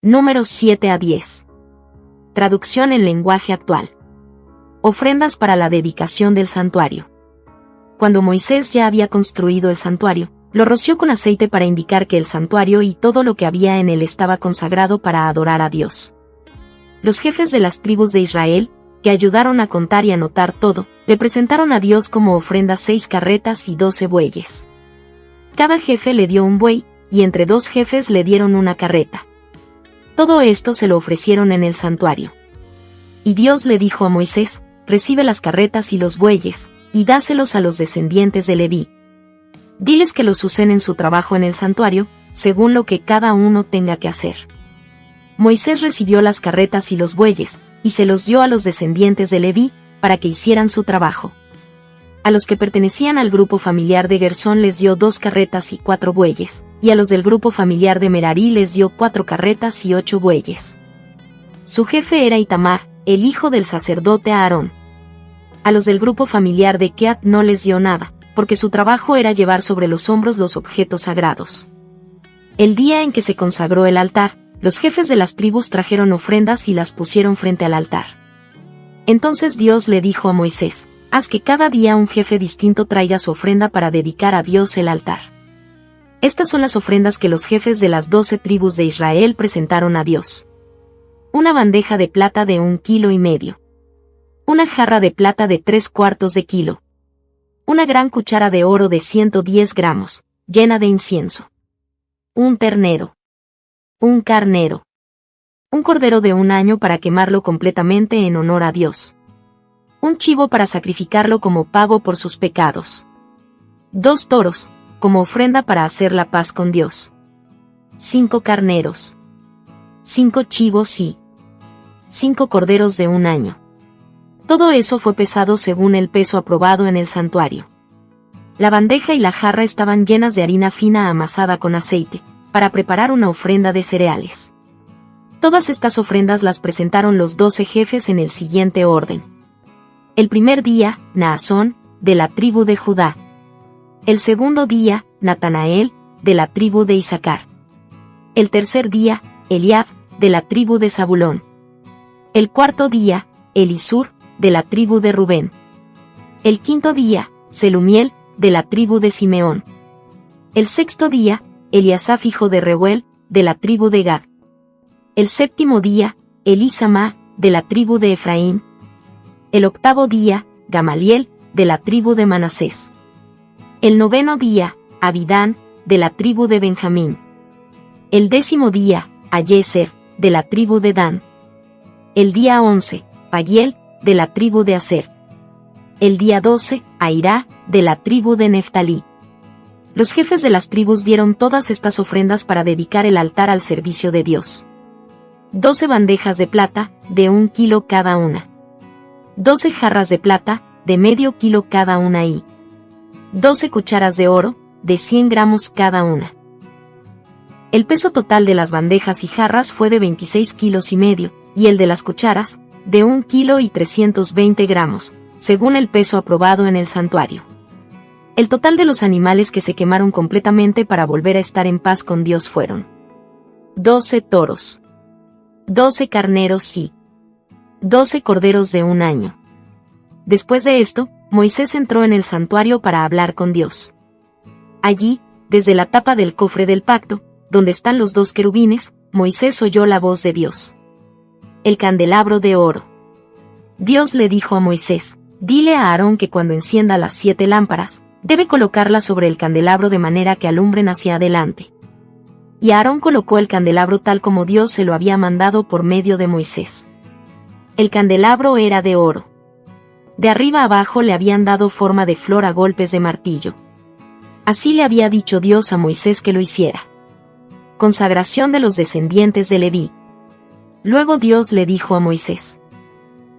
Números 7 a 10. Traducción en lenguaje actual. Ofrendas para la dedicación del santuario. Cuando Moisés ya había construido el santuario, lo roció con aceite para indicar que el santuario y todo lo que había en él estaba consagrado para adorar a Dios. Los jefes de las tribus de Israel, que ayudaron a contar y anotar todo, le presentaron a Dios como ofrenda 6 carretas y 12 bueyes. Cada jefe le dio un buey, y entre 2 jefes le dieron una carreta. Todo esto se lo ofrecieron en el santuario. Y Dios le dijo a Moisés: recibe las carretas y los bueyes, y dáselos a los descendientes de Leví. Diles que los usen en su trabajo en el santuario, según lo que cada uno tenga que hacer. Moisés recibió las carretas y los bueyes, y se los dio a los descendientes de Leví, para que hicieran su trabajo. A los que pertenecían al grupo familiar de Gersón les dio 2 carretas y 4 bueyes, y a los del grupo familiar de Merarí les dio 4 carretas y 8 bueyes. Su jefe era Itamar, el hijo del sacerdote Aarón. A los del grupo familiar de Keat no les dio nada, porque su trabajo era llevar sobre los hombros los objetos sagrados. El día en que se consagró el altar, los jefes de las tribus trajeron ofrendas y las pusieron frente al altar. Entonces Dios le dijo a Moisés: haz que cada día un jefe distinto traiga su ofrenda para dedicar a Dios el altar. Estas son las ofrendas que los jefes de las 12 tribus de Israel presentaron a Dios. Una bandeja de plata de 1,5 kilos. Una jarra de plata de 3/4 de kilo. Una gran cuchara de oro de 110 gramos, llena de incienso. Un ternero. Un carnero. Un cordero de 1 año para quemarlo completamente en honor a Dios. Un chivo para sacrificarlo como pago por sus pecados. 2 toros, como ofrenda para hacer la paz con Dios. 5 carneros. 5 chivos y 5 corderos de 1 año. Todo eso fue pesado según el peso aprobado en el santuario. La bandeja y la jarra estaban llenas de harina fina amasada con aceite, para preparar una ofrenda de cereales. Todas estas ofrendas las presentaron los 12 jefes en el siguiente orden. El primer día, Naasón, de la tribu de Judá. El segundo día, Natanael, de la tribu de Isaacar. El tercer día, Eliab, de la tribu de Zabulón. El cuarto día, Elisur, de la tribu de Rubén. El quinto día, Selumiel, de la tribu de Simeón. El sexto día, Eliasaf hijo de Reuel, de la tribu de Gad. El séptimo día, Elisama, de la tribu de Efraín. El octavo día, Gamaliel, de la tribu de Manasés. El noveno día, Abidán, de la tribu de Benjamín. El 10º día, Ayeser, de la tribu de Dan. El día 11, Pagiel, de la tribu de Aser. El día 12, Airá, de la tribu de Neftalí. Los jefes de las tribus dieron todas estas ofrendas para dedicar el altar al servicio de Dios. 12 bandejas de plata, de 1 kilo cada una. 12 jarras de plata, de medio kilo cada una y 12 cucharas de oro, de 100 gramos cada una. El peso total de las bandejas y jarras fue de 26,5 kilos, y el de las cucharas, de 1 kilo y 320 gramos, según el peso aprobado en el santuario. El total de los animales que se quemaron completamente para volver a estar en paz con Dios fueron 12 toros, 12 carneros y 12 corderos de 1 año. Después de esto, Moisés entró en el santuario para hablar con Dios. Allí, desde la tapa del cofre del pacto, donde están los 2 querubines, Moisés oyó la voz de Dios. El candelabro de oro. Dios le dijo a Moisés: dile a Aarón que cuando encienda las 7 lámparas, debe colocarlas sobre el candelabro de manera que alumbren hacia adelante. Y Aarón colocó el candelabro tal como Dios se lo había mandado por medio de Moisés. El candelabro era de oro. De arriba abajo le habían dado forma de flor a golpes de martillo. Así le había dicho Dios a Moisés que lo hiciera. Consagración de los descendientes de Leví. Luego Dios le dijo a Moisés: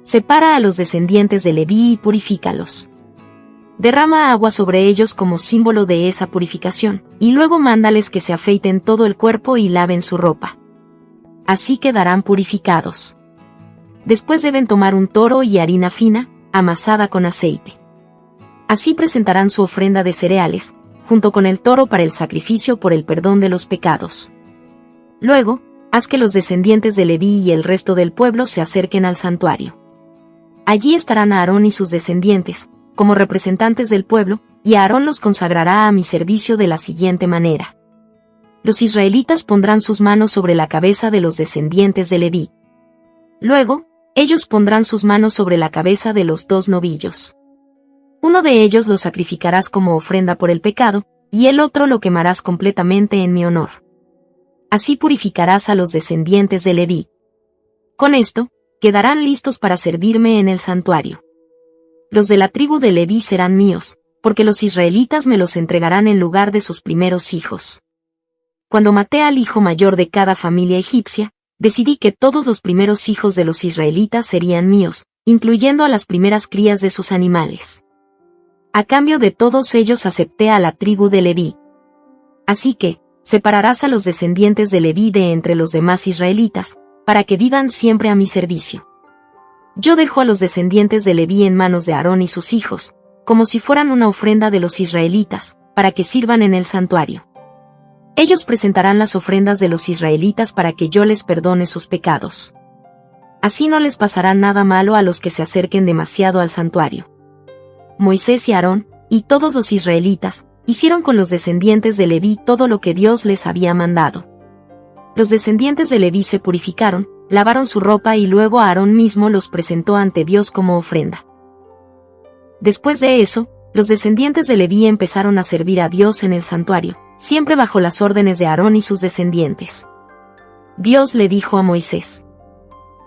separa a los descendientes de Leví y purifícalos. Derrama agua sobre ellos como símbolo de esa purificación, y luego mándales que se afeiten todo el cuerpo y laven su ropa. Así quedarán purificados. Después deben tomar un toro y harina fina, amasada con aceite. Así presentarán su ofrenda de cereales, junto con el toro para el sacrificio por el perdón de los pecados. Luego, haz que los descendientes de Leví y el resto del pueblo se acerquen al santuario. Allí estarán Aarón y sus descendientes, como representantes del pueblo, y Aarón los consagrará a mi servicio de la siguiente manera. Los israelitas pondrán sus manos sobre la cabeza de los descendientes de Leví. Luego, ellos pondrán sus manos sobre la cabeza de los 2 novillos. Uno de ellos lo sacrificarás como ofrenda por el pecado, y el otro lo quemarás completamente en mi honor. Así purificarás a los descendientes de Leví. Con esto, quedarán listos para servirme en el santuario. Los de la tribu de Leví serán míos, porque los israelitas me los entregarán en lugar de sus primeros hijos. Cuando maté al hijo mayor de cada familia egipcia, decidí que todos los primeros hijos de los israelitas serían míos, incluyendo a las primeras crías de sus animales. A cambio de todos ellos acepté a la tribu de Leví. Así que, separarás a los descendientes de Leví de entre los demás israelitas, para que vivan siempre a mi servicio. Yo dejo a los descendientes de Leví en manos de Aarón y sus hijos, como si fueran una ofrenda de los israelitas, para que sirvan en el santuario. Ellos presentarán las ofrendas de los israelitas para que yo les perdone sus pecados. Así no les pasará nada malo a los que se acerquen demasiado al santuario. Moisés y Aarón, y todos los israelitas, hicieron con los descendientes de Leví todo lo que Dios les había mandado. Los descendientes de Leví se purificaron, lavaron su ropa y luego Aarón mismo los presentó ante Dios como ofrenda. Después de eso, los descendientes de Leví empezaron a servir a Dios en el santuario, siempre bajo las órdenes de Aarón y sus descendientes. Dios le dijo a Moisés: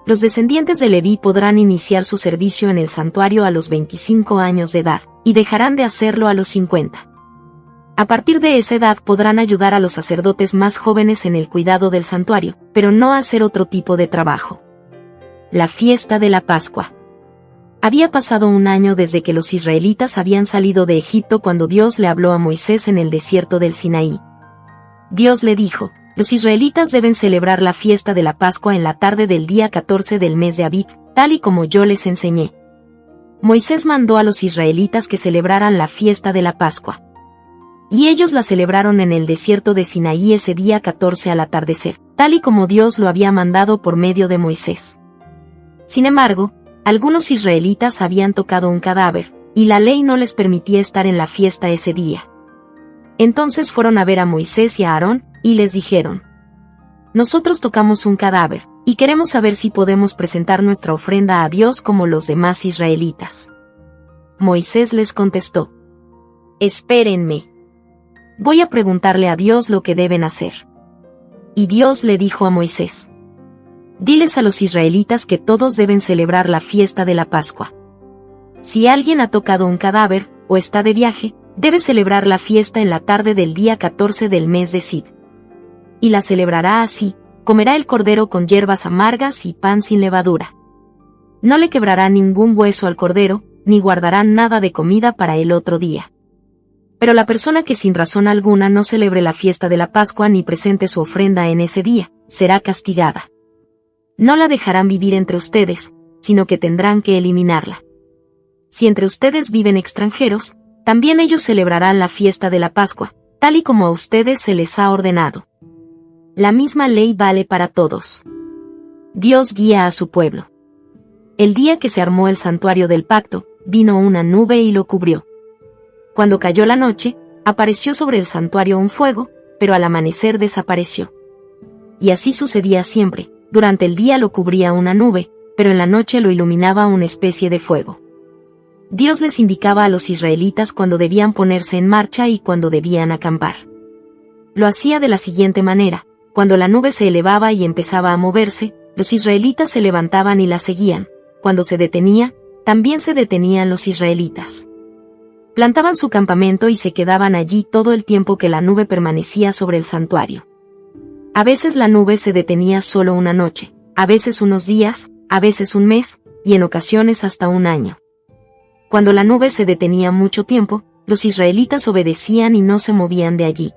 los descendientes de Leví podrán iniciar su servicio en el santuario a los 25 años de edad, y dejarán de hacerlo a los 50. A partir de esa edad podrán ayudar a los sacerdotes más jóvenes en el cuidado del santuario, pero no hacer otro tipo de trabajo. La fiesta de la Pascua. Había pasado un año desde que los israelitas habían salido de Egipto cuando Dios le habló a Moisés en el desierto del Sinaí. Dios le dijo: los israelitas deben celebrar la fiesta de la Pascua en la tarde del día 14 del mes de Abib, tal y como yo les enseñé. Moisés mandó a los israelitas que celebraran la fiesta de la Pascua. Y ellos la celebraron en el desierto de Sinaí ese día 14 al atardecer, tal y como Dios lo había mandado por medio de Moisés. Sin embargo, algunos israelitas habían tocado un cadáver, y la ley no les permitía estar en la fiesta ese día. Entonces fueron a ver a Moisés y a Aarón, y les dijeron: nosotros tocamos un cadáver, y queremos saber si podemos presentar nuestra ofrenda a Dios como los demás israelitas. Moisés les contestó: espérenme. Voy a preguntarle a Dios lo que deben hacer. Y Dios le dijo a Moisés: diles a los israelitas que todos deben celebrar la fiesta de la Pascua. Si alguien ha tocado un cadáver, o está de viaje, debe celebrar la fiesta en la tarde del día 14 del mes de Sib. Y la celebrará así: comerá el cordero con hierbas amargas y pan sin levadura. No le quebrará ningún hueso al cordero, ni guardarán nada de comida para el otro día. Pero la persona que sin razón alguna no celebre la fiesta de la Pascua ni presente su ofrenda en ese día, será castigada. No la dejarán vivir entre ustedes, sino que tendrán que eliminarla. Si entre ustedes viven extranjeros, también ellos celebrarán la fiesta de la Pascua, tal y como a ustedes se les ha ordenado. La misma ley vale para todos. Dios guía a su pueblo. El día que se armó el santuario del pacto, vino una nube y lo cubrió. Cuando cayó la noche, apareció sobre el santuario un fuego, pero al amanecer desapareció. Y así sucedía siempre: durante el día lo cubría una nube, pero en la noche lo iluminaba una especie de fuego. Dios les indicaba a los israelitas cuándo debían ponerse en marcha y cuándo debían acampar. Lo hacía de la siguiente manera: cuando la nube se elevaba y empezaba a moverse, los israelitas se levantaban y la seguían. Cuando se detenía, también se detenían los israelitas. Plantaban su campamento y se quedaban allí todo el tiempo que la nube permanecía sobre el santuario. A veces la nube se detenía solo una noche, a veces unos días, a veces un mes, y en ocasiones hasta un año. Cuando la nube se detenía mucho tiempo, los israelitas obedecían y no se movían de allí.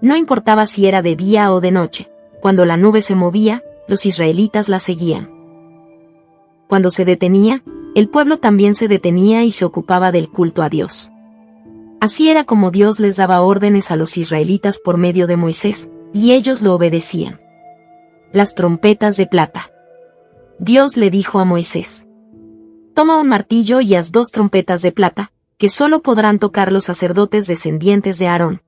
No importaba si era de día o de noche: cuando la nube se movía, los israelitas la seguían. Cuando se detenía, el pueblo también se detenía y se ocupaba del culto a Dios. Así era como Dios les daba órdenes a los israelitas por medio de Moisés, y ellos lo obedecían. Las trompetas de plata. Dios le dijo a Moisés: toma un martillo y haz 2 trompetas de plata, que solo podrán tocar los sacerdotes descendientes de Aarón.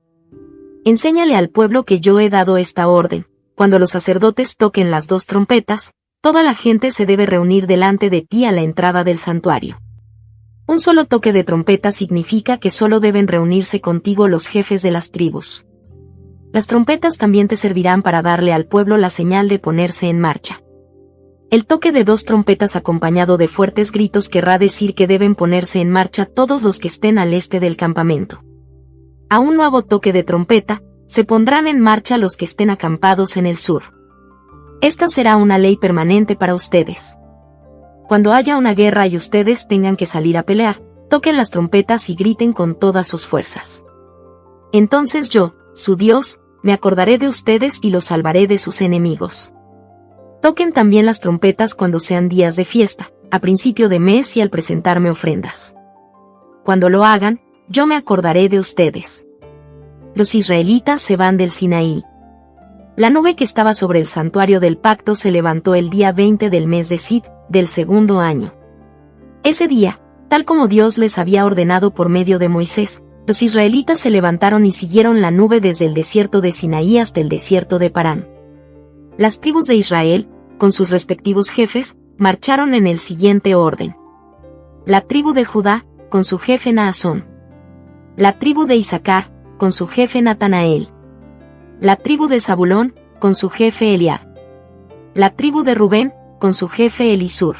Enséñale al pueblo que yo he dado esta orden: cuando los sacerdotes toquen las 2 trompetas, toda la gente se debe reunir delante de ti a la entrada del santuario. Un solo toque de trompeta significa que solo deben reunirse contigo los jefes de las tribus. Las trompetas también te servirán para darle al pueblo la señal de ponerse en marcha. El toque de 2 trompetas acompañado de fuertes gritos querrá decir que deben ponerse en marcha todos los que estén al este del campamento. A un nuevo toque de trompeta, se pondrán en marcha los que estén acampados en el sur. Esta será una ley permanente para ustedes. Cuando haya una guerra y ustedes tengan que salir a pelear, toquen las trompetas y griten con todas sus fuerzas. Entonces yo, su Dios, me acordaré de ustedes y los salvaré de sus enemigos. Toquen también las trompetas cuando sean días de fiesta, a principio de mes y al presentarme ofrendas. Cuando lo hagan, yo me acordaré de ustedes. Los israelitas se van del Sinaí. La nube que estaba sobre el santuario del pacto se levantó el día 20 del mes de Sid, del segundo año. Ese día, tal como Dios les había ordenado por medio de Moisés, los israelitas se levantaron y siguieron la nube desde el desierto de Sinaí hasta el desierto de Parán. Las tribus de Israel, con sus respectivos jefes, marcharon en el siguiente orden. La tribu de Judá, con su jefe Naasón. La tribu de Isaacar, con su jefe Natanael. La tribu de Zabulón, con su jefe Eliab. La tribu de Rubén, con su jefe Elisur.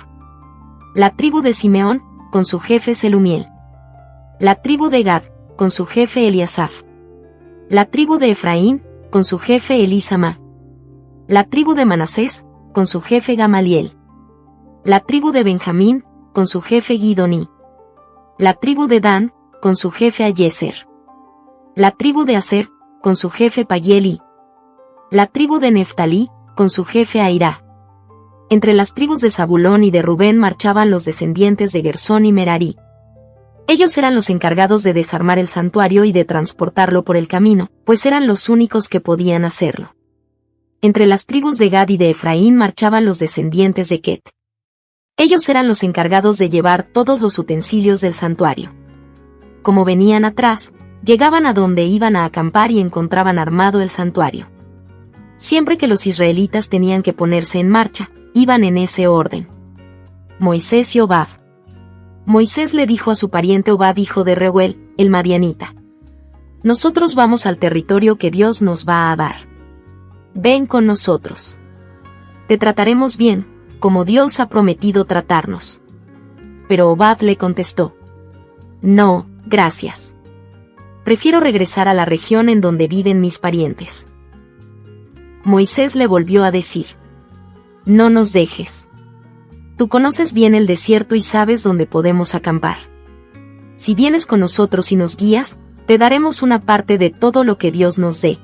La tribu de Simeón, con su jefe Selumiel. La tribu de Gad, con su jefe Eliasaf. La tribu de Efraín, con su jefe Elisama. La tribu de Manasés, con su jefe Gamaliel. La tribu de Benjamín, con su jefe Gidoní. La tribu de Dan, con su jefe Ayeser. La tribu de Aser, con su jefe Payeli. La tribu de Neftalí, con su jefe Airá. Entre las tribus de Zabulón y de Rubén marchaban los descendientes de Gersón y Merarí. Ellos eran los encargados de desarmar el santuario y de transportarlo por el camino, pues eran los únicos que podían hacerlo. Entre las tribus de Gad y de Efraín marchaban los descendientes de Ket. Ellos eran los encargados de llevar todos los utensilios del santuario. Como venían atrás, llegaban a donde iban a acampar y encontraban armado el santuario. Siempre que los israelitas tenían que ponerse en marcha, iban en ese orden. Moisés y Hobab. Moisés le dijo a su pariente Hobab, hijo de Reuel, el madianita: nosotros vamos al territorio que Dios nos va a dar. Ven con nosotros. Te trataremos bien, como Dios ha prometido tratarnos. Pero Hobab le contestó: no, gracias. Prefiero regresar a la región en donde viven mis parientes. Moisés le volvió a decir: no nos dejes. Tú conoces bien el desierto y sabes dónde podemos acampar. Si vienes con nosotros y nos guías, te daremos una parte de todo lo que Dios nos dé.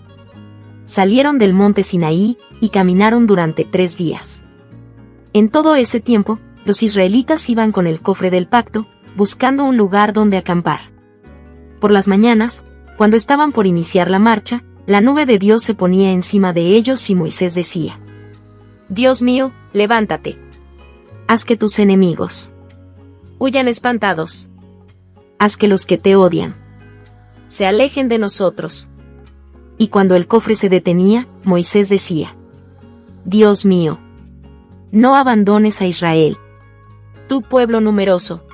Salieron del monte Sinaí y caminaron durante 3 días. En todo ese tiempo, los israelitas iban con el cofre del pacto, buscando un lugar donde acampar. Por las mañanas, cuando estaban por iniciar la marcha, la nube de Dios se ponía encima de ellos y Moisés decía: Dios mío, levántate. Haz que tus enemigos huyan espantados. Haz que los que te odian se alejen de nosotros. Y cuando el cofre se detenía, Moisés decía: Dios mío, no abandones a Israel, tu pueblo numeroso.